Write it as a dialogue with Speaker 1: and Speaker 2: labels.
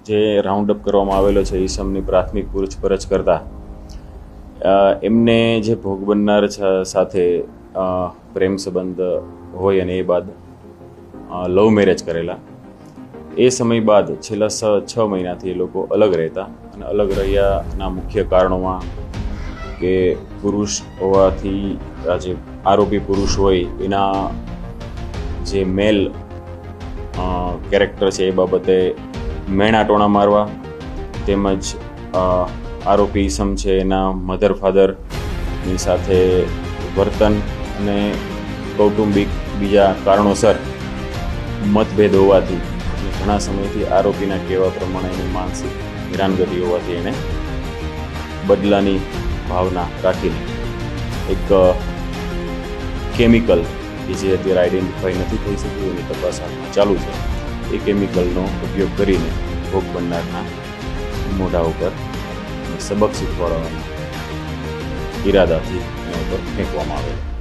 Speaker 1: જે round up કરવામાં આવેલો છે ઈસમની પ્રાથમિક પૂછપરછ કરતા એમને જે ભોગ બનનાર સાથે પ્રેમ સંબંધ હોય અને એ બાદ લવ મેરેજ કરેલા. એ સમય બાદ છેલ્લા 6 મહિનાથી એ લોકો અલગ રહેતા અને અલગ રહ્યાના મુખ્ય કારણોમાં કે પુરુષ હોવાથી જે આરોપી પુરુષ હોય એના જે મેલ કેરેક્ટર છે એ બાબતે મેણા ટોણા મારવા, તેમજ આરોપી ઈસમ છે એના મધર ફાધરની સાથે વર્તન અને કૌટુંબિક બીજા કારણોસર મતભેદ હોવાથી ઘણા સમયથી આરોપીના કહેવા પ્રમાણે એની માનસિક હેરાનગતિ હોવાથી એણે બદલાની ભાવના રાખીને એક કેમિકલ કે જે અત્યારે આઈડેન્ટિફાઈ નથી થઈ શક્યું એની તપાસ હાલમાં ચાલુ છે. એ કેમિકલનો ઉપયોગ કરીને ભોગ બનનારના મોઢા ઉપર સબક શીખવાડવાના ઈરાદાથી એના ઉપર ફેંકવામાં આવેલો.